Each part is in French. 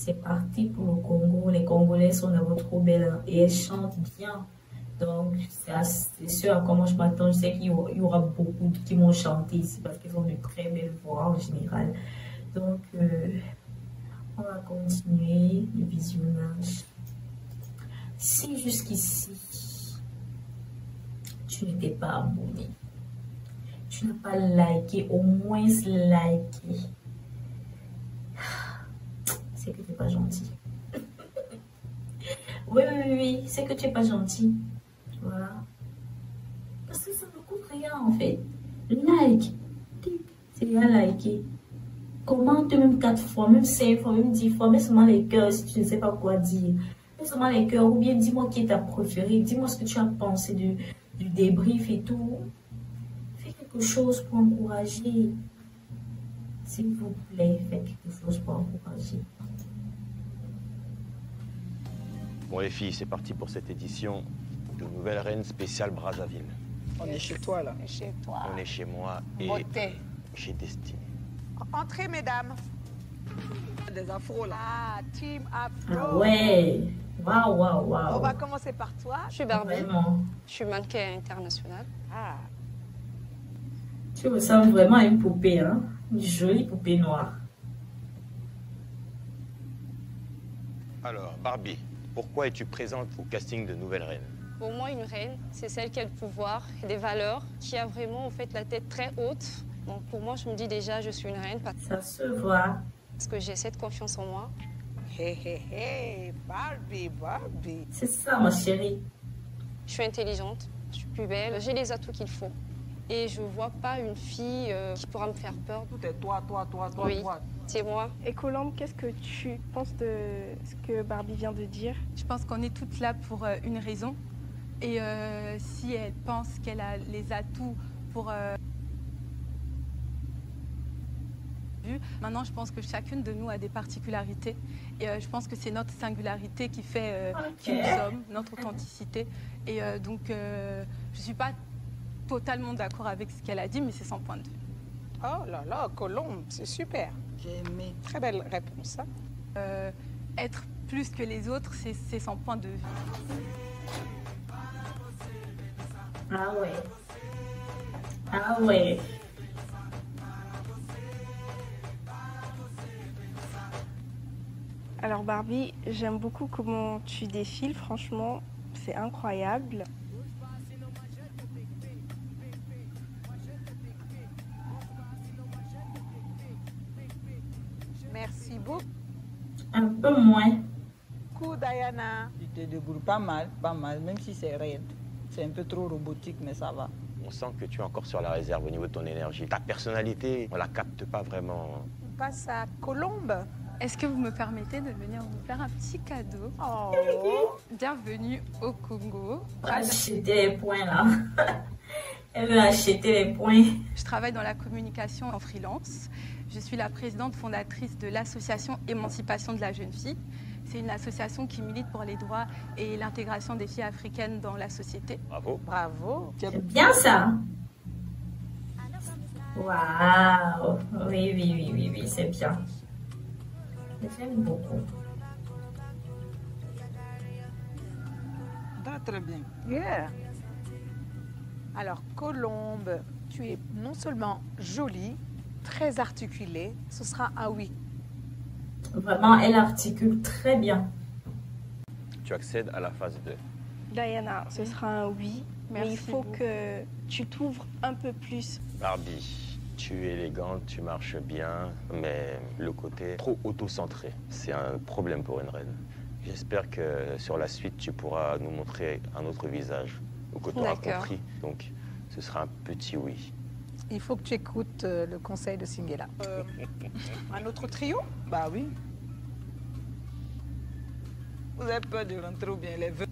c'est parti pour le Congo. Les Congolais sont d'abord trop belles hein, et elles chantent bien. Donc, c'est sûr à comment je m'attends. Je sais qu'il y aura beaucoup qui vont chanter ici parce qu'ils ont de très belles voix en général. Donc, on va continuer le visionnage. Si jusqu'ici, tu n'étais pas abonné, tu n'as pas liké, au moins liké, c'est que tu n'es pas gentil. Oui, c'est que tu n'es pas gentil. Voilà. Parce que ça ne coûte rien en fait. Like. C'est déjà liker. Commente même 4 fois, même 5 fois, même 10 fois. Mets seulement les cœurs si tu ne sais pas quoi dire. Mets seulement les cœurs. Ou bien dis-moi qui est ta préférée. Dis-moi ce que tu as pensé du débrief et tout. Fais quelque chose pour encourager. S'il vous plaît, faites quelque chose pour encourager. Bon les filles, c'est parti pour cette édition de Nouvelle Reine spéciale Brazzaville. On est chez toi là. Chez toi. On est chez moi et Beauté. chez Destiny. Entrez, mesdames. Des afros là. Ah, Team Afro. Ah ouais. Waouh. On va commencer par toi. Je suis Barbie. Vraiment. Je suis mannequin international. Ah. Tu ressembles vraiment à une poupée, hein? Une jolie poupée noire. Alors, Barbie, pourquoi es-tu présente au casting de Nouvelle Reine? Pour moi, une reine, c'est celle qui a le pouvoir, des valeurs, qui a vraiment en fait la tête très haute. Donc pour moi, je me dis déjà, je suis une reine Ça se voit. parce que j'ai cette confiance en moi. Hey, Barbie. C'est ça, ma chérie. Je suis intelligente, je suis plus belle, j'ai les atouts qu'il faut. Et je vois pas une fille qui pourra me faire peur. Tout est toi. Oui, c'est moi. Et Colombe, qu'est-ce que tu penses de ce que Barbie vient de dire? Je pense qu'on est toutes là pour une raison. Et si elle pense qu'elle a les atouts pour... Maintenant, je pense que chacune de nous a des particularités. Et je pense que c'est notre singularité qui fait qui nous sommes, notre authenticité. Et donc, je ne suis pas totalement d'accord avec ce qu'elle a dit, mais c'est son point de vue. Oh là là, Colombe, c'est super. J'ai aimé. Très belle réponse. Hein. Être plus que les autres, c'est son point de vue. Ah ouais. Ah ouais. Alors Barbie, j'aime beaucoup comment tu défiles, franchement, c'est incroyable. Merci beaucoup, Un peu moins. Diana. Tu te débrouilles pas mal, même si c'est raide. C'est un peu trop robotique, mais ça va. On sent que tu es encore sur la réserve au niveau de ton énergie. Ta personnalité, on la capte pas vraiment. On passe à Colombe. Est-ce que vous me permettez de venir vous faire un petit cadeau? Oh. Bienvenue au Congo. Acheter les points là. Elle veut acheter les points. Je travaille dans la communication en freelance. Je suis la présidente fondatrice de l'association Émancipation de la jeune fille. C'est une association qui milite pour les droits et l'intégration des filles africaines dans la société. Bravo. Bravo. C'est bien ça. Waouh. Oui, c'est bien. J'aime beaucoup. Très bien. Yeah. Alors, Colombe, tu es non seulement jolie, très articulée, ce sera un oui. Vraiment, elle articule très bien. Tu accèdes à la phase 2. Diana, ce sera un oui, mais Merci il faut beaucoup. que tu t'ouvres un peu plus. Barbie, tu es élégante, tu marches bien, mais le côté trop auto-centré, c'est un problème pour une reine. J'espère que sur la suite, tu pourras nous montrer un autre visage, ou que tu auras D'accord. compris. Donc, ce sera un petit oui. Il faut que tu écoutes le conseil de Singela. Un autre trio? Bah oui. Vous avez peur de rentrer ou bien les vœux?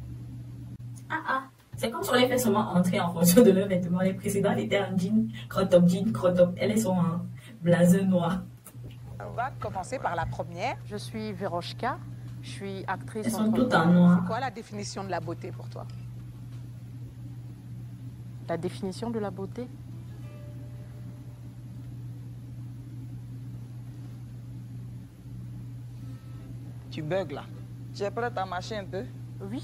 C'est comme si on les fait seulement entrer en fonction de leurs vêtements. Les précédents étaient en jean, crop top. Elles sont en blazer noir. On va commencer par la première. Je suis Vérochka, je suis actrice. Elles sont entre- toutes en C'est noir. quoi la définition de la beauté pour toi? La définition de la beauté? Tu bugs là. Tu es prête à marcher un peu? Oui.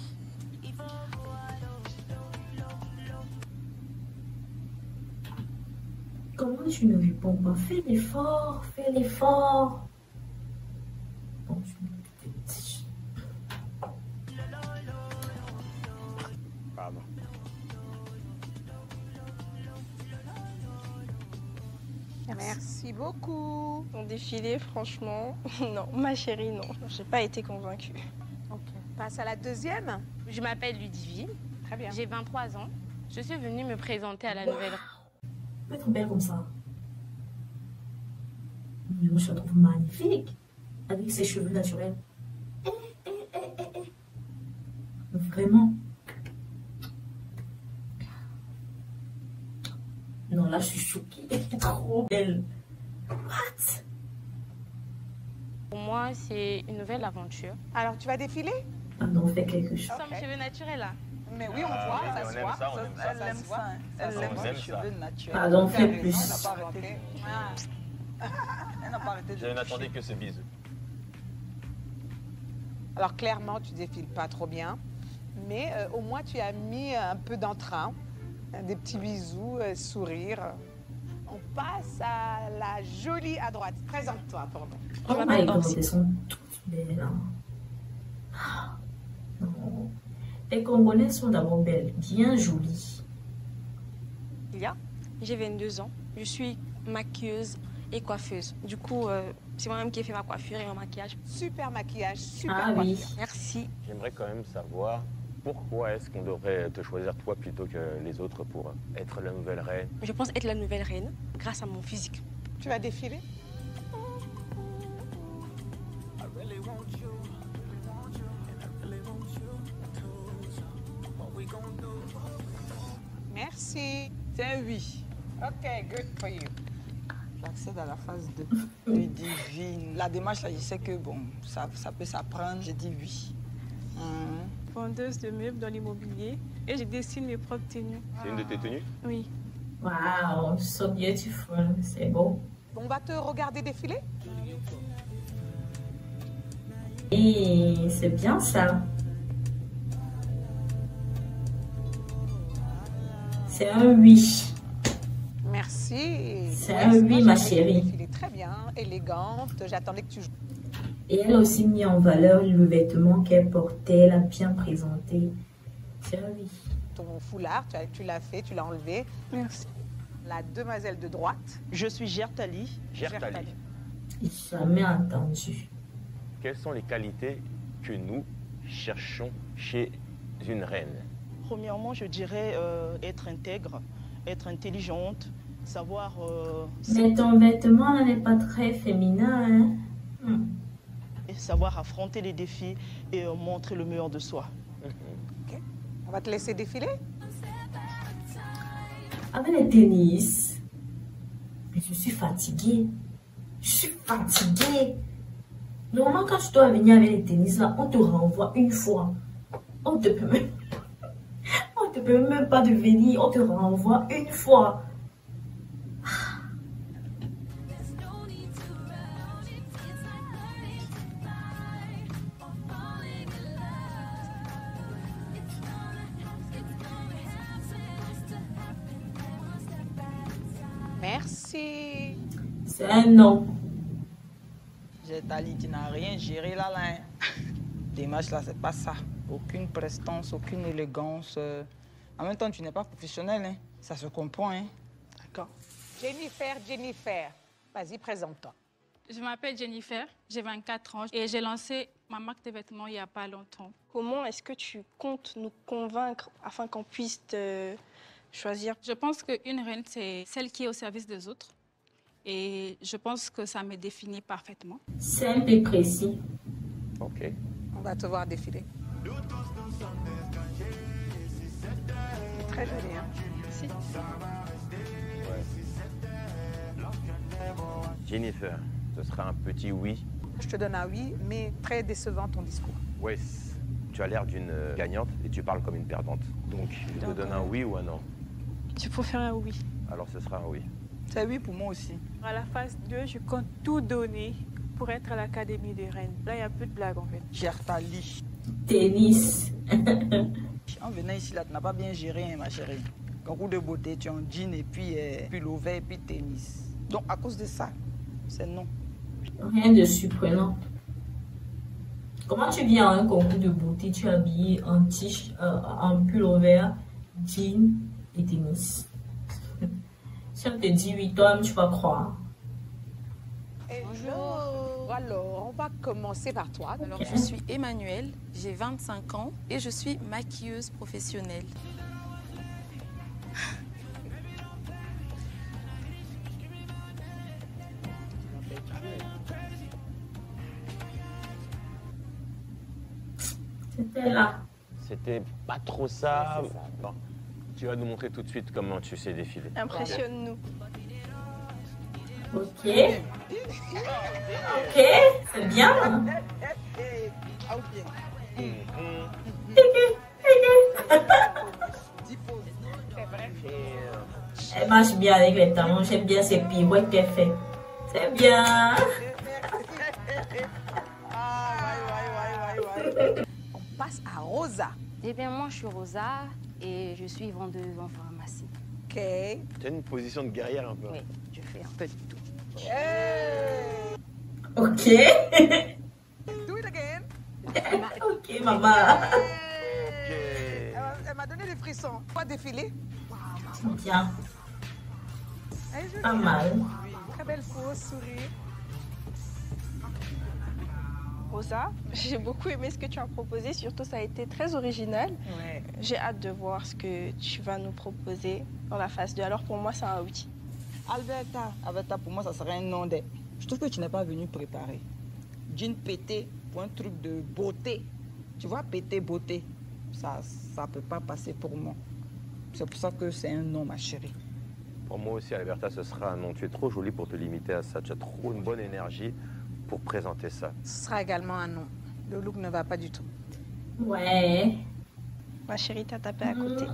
Comment tu ne réponds pas? Fais l'effort, fais l'effort. Bon, Pardon. Merci beaucoup. Ton défilé, franchement, non. Ma chérie, non. J'ai pas été convaincue. Ok. Passe à la deuxième. Je m'appelle Ludivine, Très bien. j'ai 23 ans. Je suis venue me présenter à la nouvelle. peux être belle comme ça. Mais moi, je la trouve magnifique. Avec ses cheveux naturels. Vraiment. Non, là, je suis choquée. Elle est trop belle. What? Pour moi, c'est une nouvelle aventure. Alors, tu vas défiler? Ah non, on fait quelque chose. Sans mes cheveux naturels, là. Mais oui, on voit, oui, ça on se aime voit. ça, on aime ça. Elle aime ça. Elle On aime aime ses ça. cheveux naturels. Pardon, fais Elle plus. n'a pas arrêté. Elle n'a pas arrêté de Je n'attendais que ce bisou. Alors, clairement, tu défiles pas trop bien. Mais au moins, tu as mis un peu d'entrain. Des petits bisous, sourire. On passe à la jolie à droite. Présente-toi, pardon. Oh my god, elles sont toutes belles. Hein. Ah, non. Les Congolaises sont d'abord belles, bien jolies. Lilia, j'ai 22 ans. Je suis maquilleuse et coiffeuse. Du coup, c'est moi-même qui ai fait ma coiffure et mon maquillage. Super maquillage, super Ah oui. coiffure. Merci. J'aimerais quand même savoir pourquoi est-ce qu'on devrait te choisir toi plutôt que les autres pour être la nouvelle reine. Je pense être la nouvelle reine grâce à mon physique. Tu vas défiler? Merci. C'est un oui. OK, good for you. J'accède à la phase 2. Ludivine. La démarche, là, je sais que bon, ça peut s'apprendre. Je dis oui. Vendeuse de meubles dans l'immobilier et je dessine mes propres tenues. C'est une de tes tenues? Oui. Wow, so beautiful. C'est beau. On va te regarder défiler? Et c'est bien ça. C'est un oui. Merci. C'est un oui, ma chérie. Défilé très bien, élégante. J'attendais que tu joues. Et elle a aussi mis en valeur le vêtement qu'elle portait, elle a bien présenté. C'est un oui. Ton foulard, tu l'as fait, tu l'as enlevé. Merci. La demoiselle de droite. Je suis Gertali. Gertali. Jamais entendu. Quelles sont les qualités que nous cherchons chez une reine? Premièrement, je dirais être intègre, être intelligente, savoir... Mais ton vêtement là n'est pas très féminin, hein? savoir affronter les défis et montrer le meilleur de soi. OK. On va te laisser défiler. Avec les tennis, mais je suis fatiguée. Je suis fatiguée. Normalement, quand tu dois venir avec les tennis là, on te renvoie une fois. On te peut même... On te peut même pas de venir, on te renvoie une fois. Merci. C'est un non. Gertali, tu n'as rien géré là. Démarche là, c'est pas ça. Aucune prestance, aucune élégance. En même temps, tu n'es pas professionnel, hein. Ça se comprend, hein. D'accord. Jennifer. Vas-y, présente-toi. Je m'appelle Jennifer, j'ai 24 ans et j'ai lancé ma marque de vêtements il n'y a pas longtemps. Comment est-ce que tu comptes nous convaincre afin qu'on puisse te choisir? Je pense qu'une reine, c'est celle qui est au service des autres. Et je pense que ça me définit parfaitement. Simple et précis. Ok. On va te voir défiler. Très joli, hein? Merci. Jennifer, ce sera un petit oui. Je te donne un oui, mais très décevant ton discours. Ouais, tu as l'air d'une gagnante et tu parles comme une perdante. Donc, je te donne un oui ou un non? Je préfère un oui. Alors, ce sera un oui. C'est oui pour moi aussi. À la phase 2, je compte tout donner pour être à l'Académie de Rennes. Là, il y a peu de blagues en fait. Gère ta lit. Tennis. En venant ici, là, tu n'as pas bien géré, hein, ma chérie. Concours de beauté, tu es en jean et puis l'ouvert et puis tennis. Donc, à cause de ça, c'est non. Rien de surprenant. Comment tu viens à un concours de beauté, tu es habillé en t-shirt, en pullover, jean et tennis? Si on te dit oui, toi-même tu vas croire. Bonjour. Alors, on va commencer par toi. Alors, je suis Emmanuelle, j'ai 25 ans et je suis maquilleuse professionnelle. C'était là. C'était pas trop ça. Bon, tu vas nous montrer tout de suite comment tu sais défiler. Impressionne-nous. Ok. Ok, c'est bien. Elle marche bien avec les talons. J'aime bien ces pirouettes qu'elle fait. C'est bien. On passe à Rosa. Eh bien, moi, je suis Rosa et je suis vendeuse en pharmacie. Ok. Tu as une position de guerrière un peu. Oui, je fais un peu de tout. Ok. Do it again. Ok, maman. Elle m'a donné des frissons. Pas défiler. Bien. Elle est jolie, Pas hein? mal. Très belle pose, sourire. Rosa, j'ai beaucoup aimé ce que tu as proposé, surtout ça a été très original. Ouais. J'ai hâte de voir ce que tu vas nous proposer dans la phase 2. Alors pour moi, c'est un oui. Alberta. Alberta, pour moi, ça serait un nom de... Je trouve que tu n'es pas venu préparer. Jean pété pour un truc de beauté. Tu vois, pété, beauté. Ça peut pas passer pour moi. C'est pour ça que c'est un nom, ma chérie. Pour moi aussi, Alberta, ce sera un nom. Tu es trop jolie pour te limiter à ça. Tu as trop une bonne énergie pour présenter ça. Ce sera également un nom. Le look ne va pas du tout. Ouais. Ma chérie, t'as tapé à côté.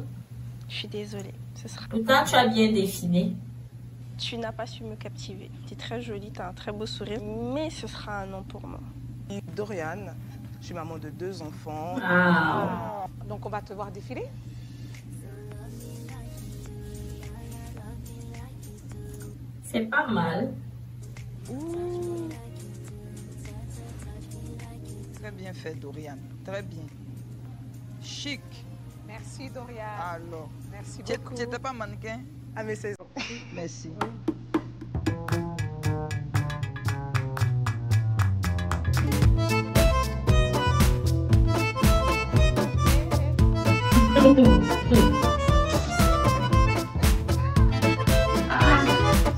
Je suis désolée. Ce sera... Pourtant, tu as bien défilé. Tu n'as pas su me captiver. Tu es très jolie, tu as un très beau sourire, mais ce sera un non pour moi. Doriane, je suis maman de 2 enfants. Ah. Donc, on va te voir défiler. C'est pas mal. Très bien fait, Dorian. Très bien. Chic. Merci, Doria. Alors. Merci Tu beaucoup. n'étais pas mannequin? À mes 16 ans. Merci.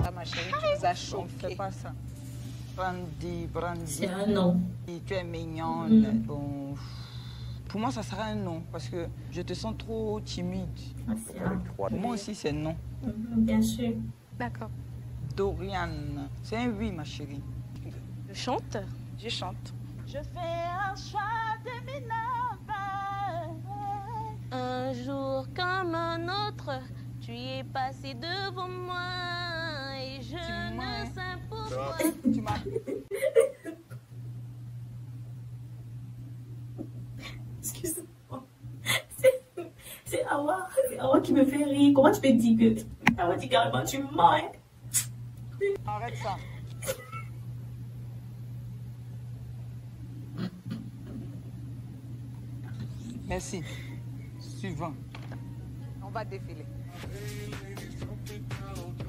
Ça, ma chérie, tu nous as On choqués. fait pas ça. Brandy, C'est un non. tu es mignonne. Bon, pour moi, ça sera un non parce que je te sens trop timide. Ah, c'est un- Pour moi aussi, c'est non. Bien sûr. D'accord. Dorian, c'est un oui, ma chérie. Je chante? Je chante. Je fais un choix de un jour comme un autre, tu es passé devant moi et je ne sais pourquoi. Tu m'as... Excuse-moi. C'est Awa. C'est Awa qui me fait rire. Comment tu peux dire que... Awa dit carrément, tu mens. Hein? Arrête ça. Merci. Suivant. On va défiler.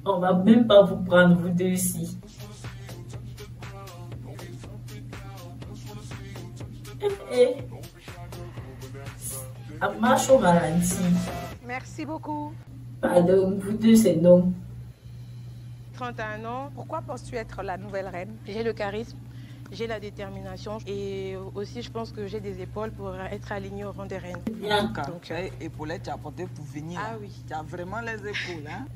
On va même pas vous prendre, vous deux ici. À marche au ralenti. Merci beaucoup. Pardon, vous deux, c'est non. 31 ans, Pourquoi penses-tu être la nouvelle reine? j'ai le charisme, j'ai la détermination et aussi je pense que j'ai des épaules pour être alignée au rang des reines. Bien. Donc, tu as épaulettes, tu as apporté pour venir. Ah là. oui. Tu as vraiment les épaules, hein?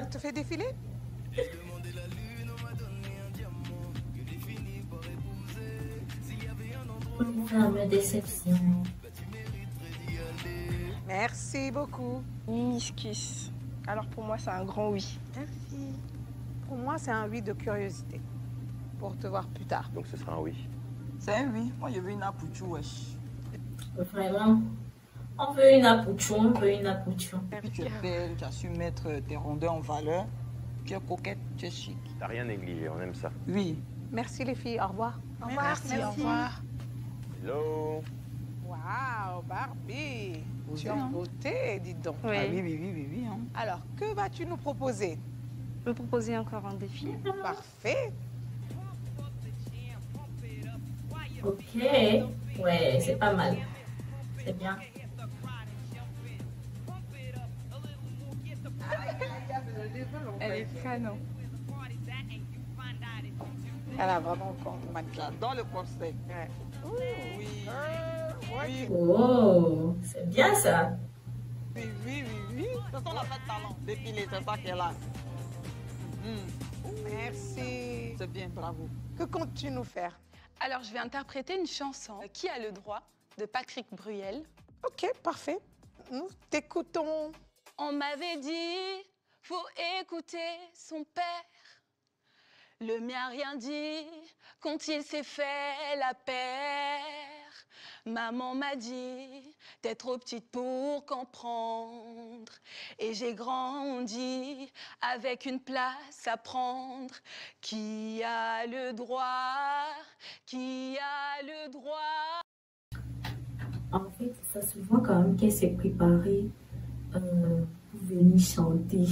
Tu te fais défiler? Une déception. Merci beaucoup. Miniscus. Alors pour moi, c'est un grand oui. Merci. Pour moi, c'est un oui de curiosité. Pour te voir plus tard. Donc ce sera un oui. C'est un oui. Moi, je veux une apouchou, wesh. Vraiment. On veut une apouchou, on veut une apouchou. Et puis tu es belle, tu as su mettre tes rondeurs en valeur. Tu es coquette, tu es chic. T'as rien négligé, on aime ça. Oui. Merci les filles, au revoir. Au revoir. Merci. Au revoir. Hello. Waouh, Barbie. Osé, Tu es en hein. beauté, dis donc. Oui. Ah oui. Hein. Alors, que vas-tu nous proposer? Je peux proposer encore un défi. Parfait. Ok. Ouais, c'est pas mal. C'est bien. Elle est canon. Elle a vraiment encore du mannequin. J'adore le corset. Ouais. Oui. Oh, c'est bien ça. Oui. C'est son affaire de talent. Défilé, c'est ça qu'elle a. Merci. C'est bien, bravo. Que comptes-tu nous faire? Alors, je vais interpréter une chanson, Qui a le droit, de Patrick Bruel. Ok, parfait. Nous t'écoutons. On m'avait dit, faut écouter son père. Le mien a rien dit quand il s'est fait la paire. Maman m'a dit, t'es trop petite pour comprendre. Et j'ai grandi avec une place à prendre. Qui a le droit? Qui a le droit? En fait, ça se voit quand même qu'elle s'est préparée pour venir chanter.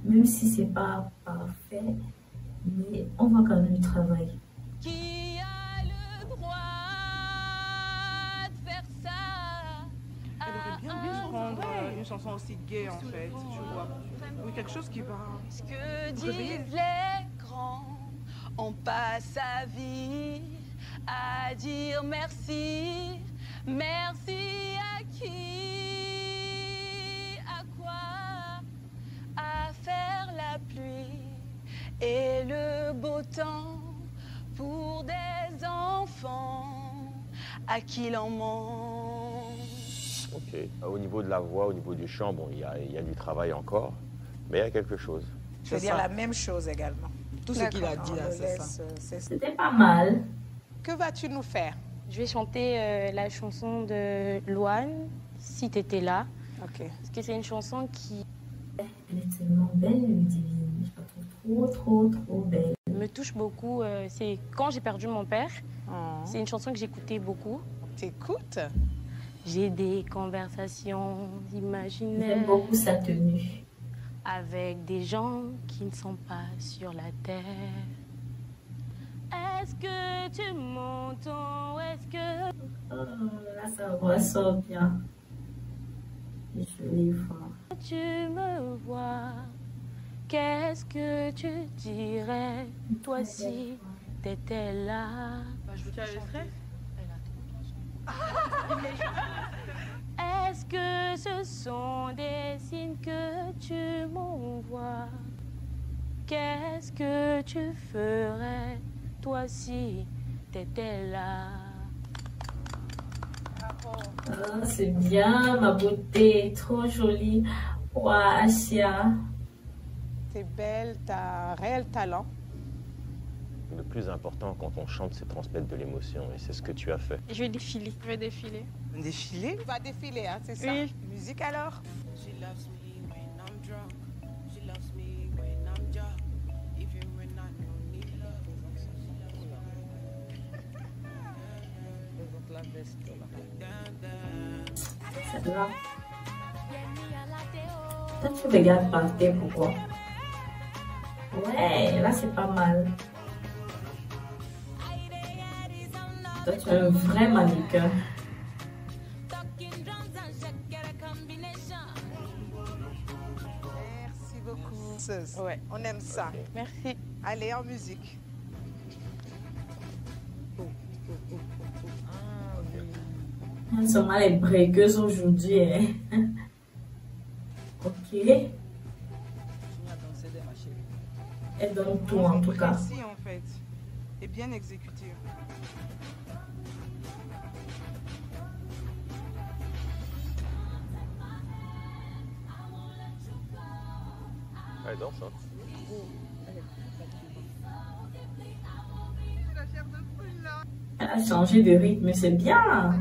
Même si c'est pas parfait, mais on voit quand même le travail. Qui a le droit de faire ça? Elle aurait bien pu prendre une chanson aussi gaie en fait, tu vois. Oui, quelque chose qui va... Ce que disent réveiller. les grands, on passe sa vie à dire merci. Merci à qui? À quoi? À faire la pluie et le beau temps pour des enfants à qui il en manque. Ok. Au niveau de la voix, au niveau du chant, bon, il y a du travail encore, mais il y a quelque chose. Je veux dire la même chose également. Tout ce qu'il a dit là, c'est ça. C'était pas mal. Que vas-tu nous faire? Je vais chanter la chanson de Louane, Si t'étais là. Ok. Parce que c'est une chanson qui Elle est tellement belle, Ludivine. Je la trouve trop belle. me touche beaucoup. C'est quand j'ai perdu mon père. C'est une chanson que j'écoutais beaucoup. T'écoutes? J'ai des conversations imaginaires. J'aime beaucoup sa tenue. Avec des gens qui ne sont pas sur la terre. Est-ce que tu m'entends? Est-ce que... Oh, là, ça ressort bien. Jolie voix. Tu me vois, qu'est-ce que tu dirais, toi si t'étais là? Je vous tiens le stress. Est-ce que ce sont des signes que tu m'envoies? Qu'est-ce que tu ferais, toi si t'étais là? Oh, c'est bien, ma beauté. Trop jolie. Ouah, Asia. T'es belle, t'as un réel talent. Le plus important quand on chante, c'est transmettre de l'émotion, et c'est ce que tu as fait. Je vais défiler. Je vais défiler. Défiler? Tu vas défiler, hein, c'est ça? Oui. Musique alors? Celle-là. Toi, tu regardes par terre, pourquoi? Ouais, là, c'est pas mal. Toi, tu es un vrai mannequin. Merci beaucoup. Ouais, on aime ça. Ok. Merci. Allez, en musique. Elles sont mal les breakeuses aujourd'hui. Hein. Ok. Elle donne tout en tout cas. Précis en fait. Et bien exécuté. Allez, danse, hein. Elle a changé de rythme, c'est bien.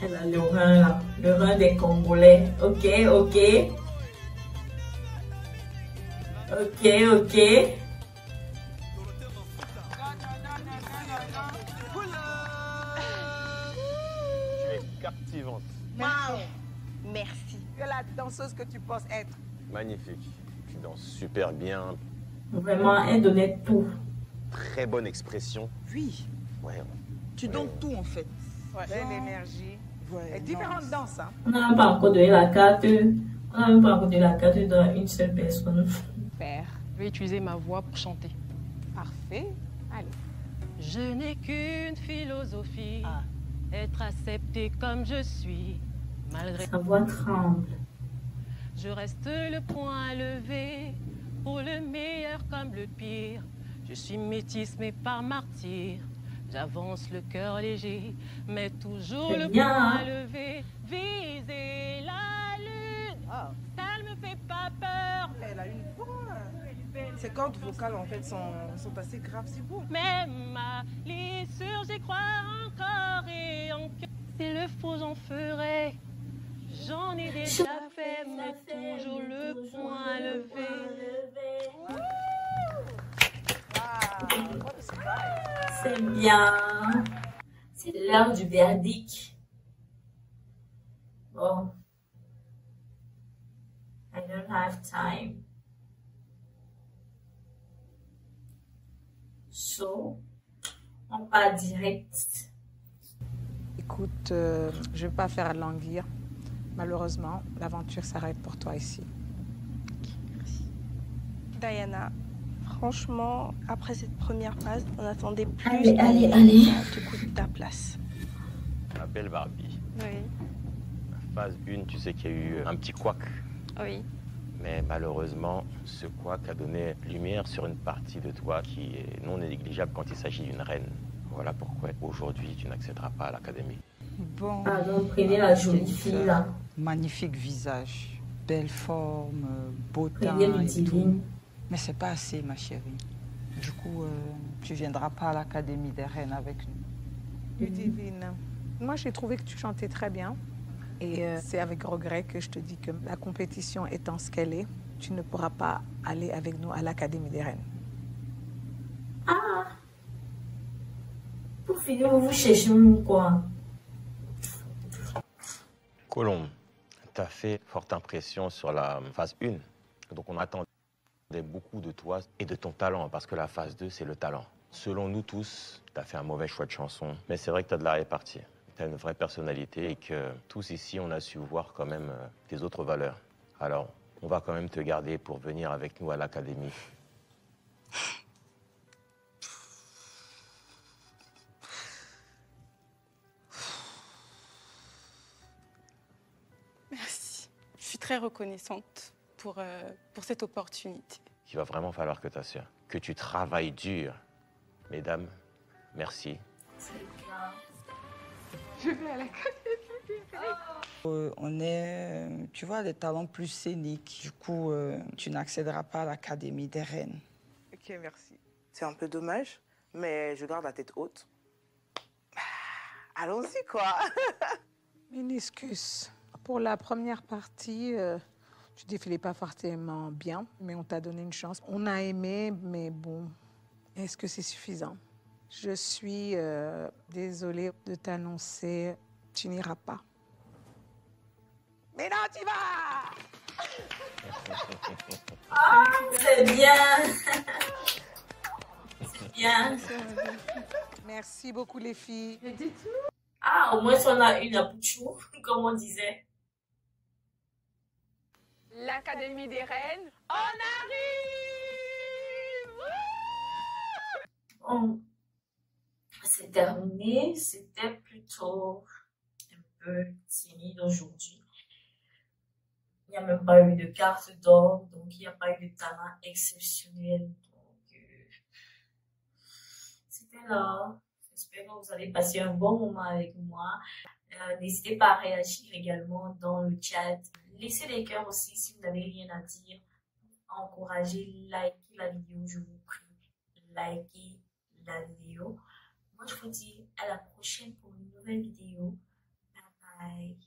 Elle a le rein là, le rein des Congolais. Ok, ok. Ok, ok. Tu es captivante. Merci. Tu es la danseuse que tu penses être. Magnifique. Tu danses super bien. Vraiment, elle donnait tout. Très bonne expression. Oui. Ouais. Tu donnes tout en fait. Belle énergie. Ouais, Et différentes danses. Hein. On n'a même pas encore donné la carte. On n'a même pas encore donné la carte dans une seule personne. Super. Je vais utiliser ma voix pour chanter. Parfait. Allez. Je n'ai qu'une philosophie, être accepté comme je suis, malgré... Sa voix tremble. Je reste le poing levé, pour le meilleur comme le pire. Je suis métisse mais pas martyr. J'avance le cœur léger, mais toujours le poing levé. Viser la lune, ça ne me fait pas peur. Elle a une voix. Ses cordes vocales en fait sont assez graves, c'est beau. Même ma lissure, j'y crois encore et encore. Si le faux j'en ferai, j'en ai déjà fait, mais toujours le poing levé. C'est bien. C'est l'heure du verdict. Bon. I don't have time. So, on part direct. Écoute, je ne vais pas faire languir. Malheureusement, l'aventure s'arrête pour toi ici. Diana, franchement, après cette première phase, on attendait plus. Allez. Ça te coûte ta place. Ma belle Barbie. Oui. Phase 1, tu sais qu'il y a eu un petit couac. Oui. Mais malheureusement, ce couac a donné lumière sur une partie de toi qui est non négligeable quand il s'agit d'une reine. Voilà pourquoi aujourd'hui tu n'accéderas pas à l'académie. Bon. Ah, donc prenez la jolie fille là. Magnifique visage, belle forme, beau teint Prenez le et divine. tout. Mais c'est pas assez, ma chérie. Du coup, tu viendras pas à l'académie des reines avec nous. Ludivine, moi j'ai trouvé que tu chantais très bien. Et c'est avec regret que je te dis que la compétition étant ce qu'elle est, tu ne pourras pas aller avec nous à l'Académie des Reines. Ah! Pour finir, vous cherchez même quoi? Colombe, tu as fait forte impression sur la phase 1. Donc on attendait beaucoup de toi et de ton talent, parce que la phase 2, c'est le talent. Selon nous tous, tu as fait un mauvais choix de chanson, mais c'est vrai que tu as de la répartie. Tu as une vraie personnalité et que tous ici, on a su voir quand même tes autres valeurs. Alors, on va quand même te garder pour venir avec nous à l'académie. Merci. Je suis très reconnaissante pour cette opportunité. Il va vraiment falloir que tu assures, que tu travailles dur. Mesdames, merci. Je vais à l'académie. On est, tu vois, des talents plus scéniques. Du coup, tu n'accéderas pas à l'académie des reines. Ok, merci. C'est un peu dommage, mais je garde la tête haute. Allons-y, quoi. Méniscus, pour la première partie, tu défilais pas forcément bien, mais on t'a donné une chance. On a aimé, mais bon, est-ce que c'est suffisant? Je suis désolée de t'annoncer, tu n'iras pas. Mais non, tu vas! Ah, c'est bien! C'est bien. Merci beaucoup, les filles. Ah, au moins, on a une à Pouchou, comme on disait. L'Académie des Reines, on arrive! Bon, c'est terminé. C'était plutôt un peu timide aujourd'hui. Il n'y a même pas eu de carte d'or, donc il n'y a pas eu de talent exceptionnel. Donc, c'était là. J'espère que vous allez passer un bon moment avec moi. N'hésitez pas à réagir également dans le chat. Laissez des cœurs aussi si vous n'avez rien à dire. Encouragez, likez la vidéo, je vous prie. Likez la vidéo. Moi, je vous dis à la prochaine pour une nouvelle vidéo. Bye bye.